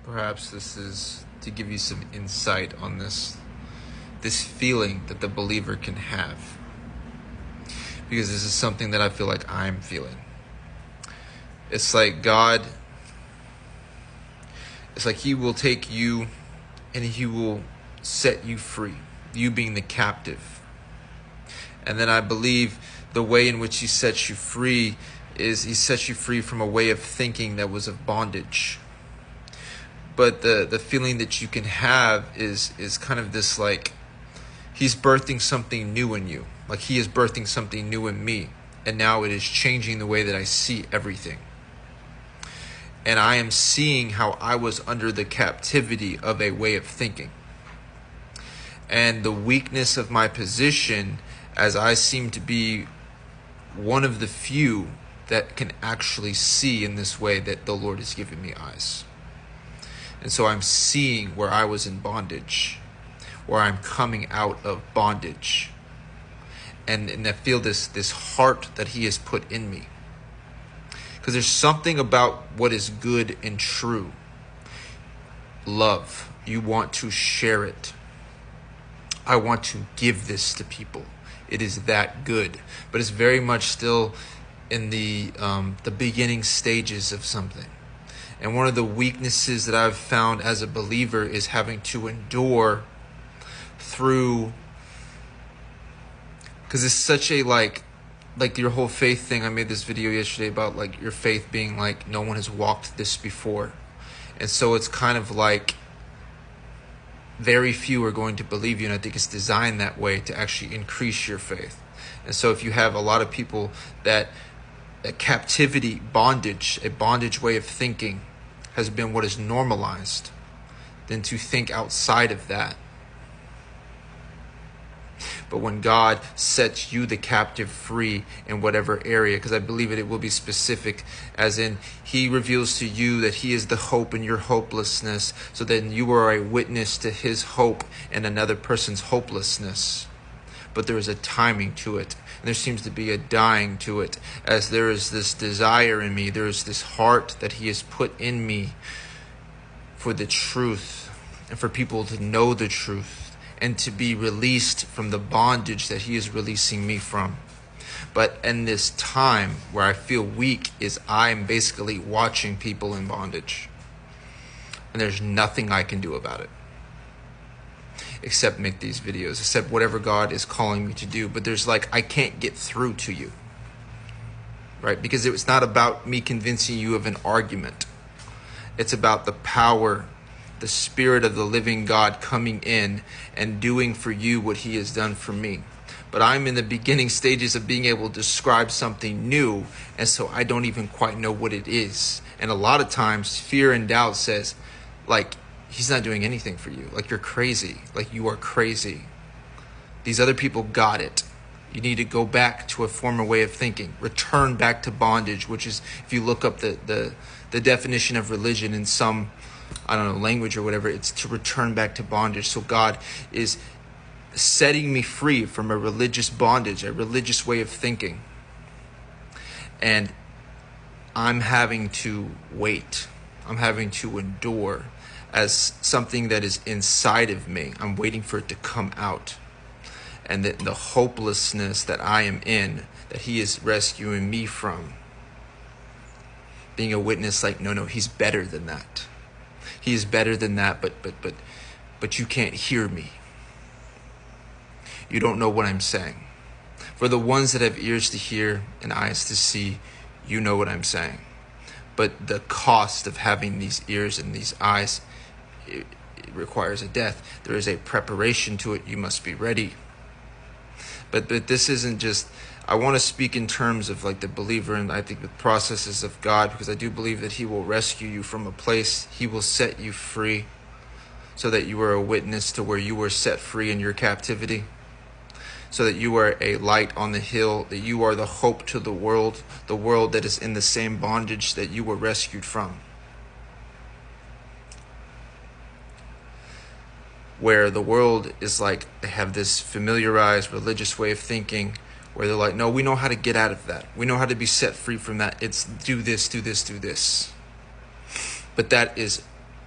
Perhaps this is to give you some insight on this feeling that the believer can have, because this is something that I feel like I'm feeling. It's like God, it's like He will take you and He will set you free, you being the captive. And then I believe the way in which He sets you free is He sets you free from a way of thinking that was of bondage. But the feeling that you can have is kind of this, like He's birthing something new in you. Like He is birthing something new in me. And now it is changing the way that I see everything. And I am seeing how I was under the captivity of a way of thinking. And the weakness of my position, as I seem to be one of the few that can actually see in this way that the Lord has given me eyes. And so I'm seeing where I was in bondage, where I'm coming out of bondage. And I feel this heart that He has put in me. Because there's something about what is good and true. Love. You want to share it. I want to give this to people. It is that good. But it's very much still in the beginning stages of something. And one of the weaknesses that I've found as a believer is having to endure through, because it's such a like your whole faith thing. I made this video yesterday about like your faith being like no one has walked this before. And so it's kind of like very few are going to believe you, and I think it's designed that way to actually increase your faith. And so if you have a lot of people that captivity, bondage, a bondage way of thinking has been what is normalized, then to think outside of that. But when God sets you, the captive, free in whatever area, because I believe it will be specific, as in He reveals to you that He is the hope in your hopelessness, so then you are a witness to His hope in another person's hopelessness. But there is a timing to it, and there seems to be a dying to it, as there is this desire in me, there is this heart that He has put in me for the truth, and for people to know the truth, and to be released from the bondage that He is releasing me from. But in this time where I feel weak is I'm basically watching people in bondage. And there's nothing I can do about it. Except make these videos, except whatever God is calling me to do. But there's I can't get through to you. Right? Because it's not about me convincing you of an argument. It's about the power, the Spirit of the living God coming in and doing for you what He has done for me. But I'm in the beginning stages of being able to describe something new, and so I don't even quite know what it is. And a lot of times fear and doubt says, He's not doing anything for you. You're crazy. You are crazy. These other people got it. You need to go back to a former way of thinking. Return back to bondage, which is, if you look up the definition of religion in some, language or whatever, it's to return back to bondage. So God is setting me free from a religious bondage, a religious way of thinking. And I'm having to wait. I'm having to endure as something that is inside of me. I'm waiting for it to come out. And that the hopelessness that I am in, that He is rescuing me from. Being a witness no, He's better than that. He is better than that, but you can't hear me. You don't know what I'm saying. For the ones that have ears to hear and eyes to see, you know what I'm saying. But the cost of having these ears and these eyes, it requires a death. There is a preparation to it. You must be ready. But this isn't just, I want to speak in terms of the believer, and I think the processes of God, because I do believe that He will rescue you from a place. He will set you free so that you are a witness to where you were set free in your captivity, so that you are a light on the hill, that you are the hope to the world that is in the same bondage that you were rescued from. Where the world is they have this familiarized religious way of thinking, where they're no, we know how to get out of that. We know how to be set free from that. It's do this, do this, do this. But that is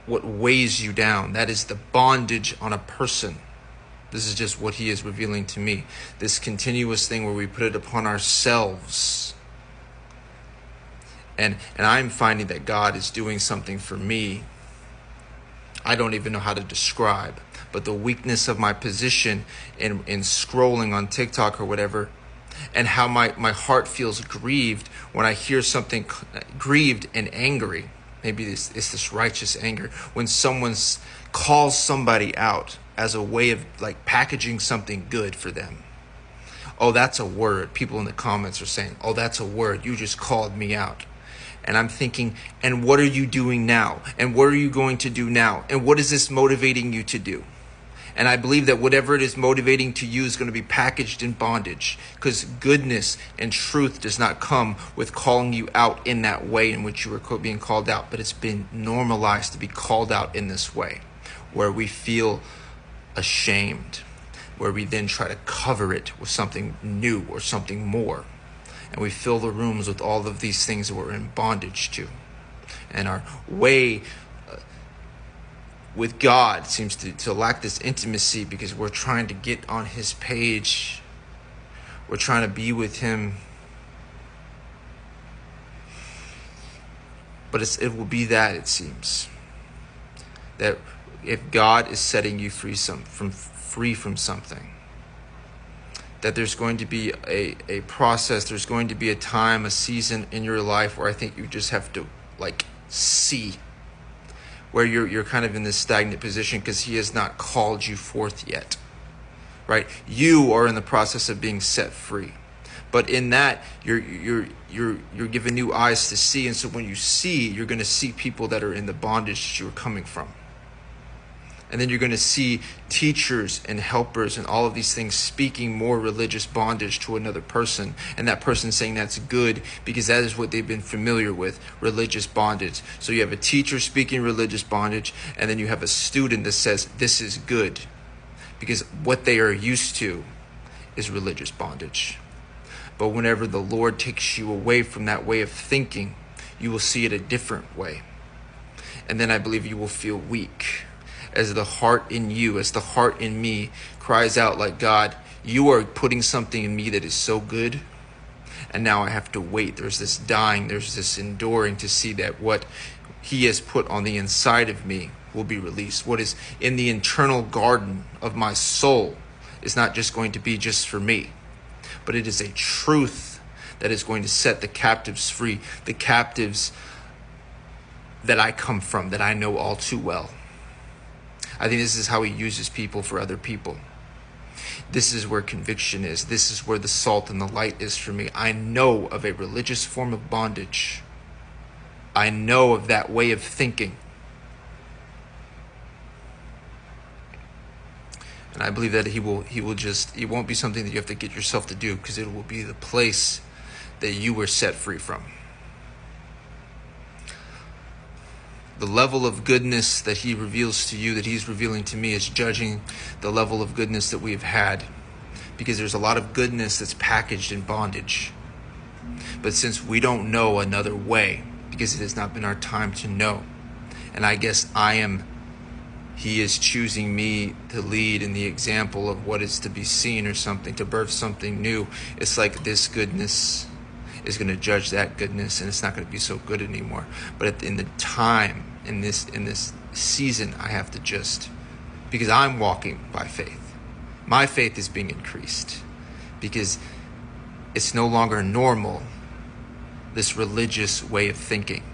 what weighs you down. That is the bondage on a person. This is just what he is revealing to me. This continuous thing where we put it upon ourselves. And I'm finding that God is doing something for me I don't even know how to describe. But the weakness of my position in scrolling on TikTok or whatever, and how my heart feels grieved when I hear something, grieved and angry. Maybe it's this righteous anger. When someone calls somebody out as a way of like packaging something good for them. Oh, that's a word. People in the comments are saying, oh, that's a word. You just called me out. And I'm thinking, and what are you doing now? And what are you going to do now? And what is this motivating you to do? And I believe that whatever it is motivating to you is going to be packaged in bondage, because goodness and truth does not come with calling you out in that way in which you were being called out, but it's been normalized to be called out in this way, where we feel ashamed, where we then try to cover it with something new or something more. And we fill the rooms with all of these things that we're in bondage to. And our way with God seems to lack this intimacy, because we're trying to get on his page. We're trying to be with him. But it will be that, it seems, that if God is setting you free from something, that there's going to be a process, there's going to be a time, a season in your life where I think you just have to see, where you're kind of in this stagnant position because he has not called you forth yet, right? You are in the process of being set free, but in that you're given new eyes to see, and so when you see, you're going to see people that are in the bondage that you're coming from. And then you're going to see teachers and helpers and all of these things speaking more religious bondage to another person. And that person saying that's good because that is what they've been familiar with, religious bondage. So you have a teacher speaking religious bondage, and then you have a student that says this is good because what they are used to is religious bondage. But whenever the Lord takes you away from that way of thinking, you will see it a different way. And then I believe you will feel weak. As the heart in you, as the heart in me cries out like, God, you are putting something in me that is so good. And now I have to wait. There's this dying, there's this enduring to see that what he has put on the inside of me will be released. What is in the internal garden of my soul is not just going to be just for me, but it is a truth that is going to set the captives free, the captives that I come from, that I know all too well. I think this is how he uses people for other people. This is where conviction is. This is where the salt and the light is for me. I know of a religious form of bondage. I know of that way of thinking. And I believe that he will just, it won't be something that you have to get yourself to do, because it will be the place that you were set free from. The level of goodness that he reveals to you, that he's revealing to me, is judging the level of goodness that we've had. Because there's a lot of goodness that's packaged in bondage. But since we don't know another way, because it has not been our time to know, and I guess he is choosing me to lead in the example of what is to be seen or something, to birth something new. It's like this goodness is going to judge that goodness, and it's not going to be so good anymore. But in the time, in this season, I have to just, because I'm walking by faith. My faith is being increased because it's no longer normal, this religious way of thinking.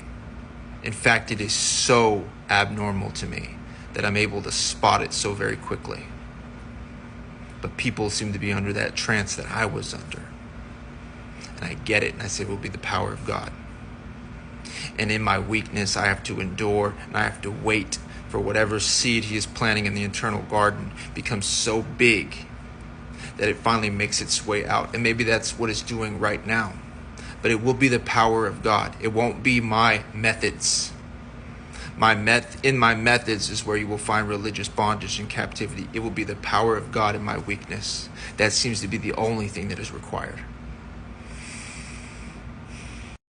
In fact, it is so abnormal to me that I'm able to spot it so very quickly. But people seem to be under that trance that I was under. And I get it, and I say it will be the power of God. And in my weakness, I have to endure, and I have to wait for whatever seed he is planting in the internal garden becomes so big that it finally makes its way out. And maybe that's what it's doing right now. But it will be the power of God. It won't be my methods. In my methods is where you will find religious bondage and captivity. It will be the power of God in my weakness. That seems to be the only thing that is required.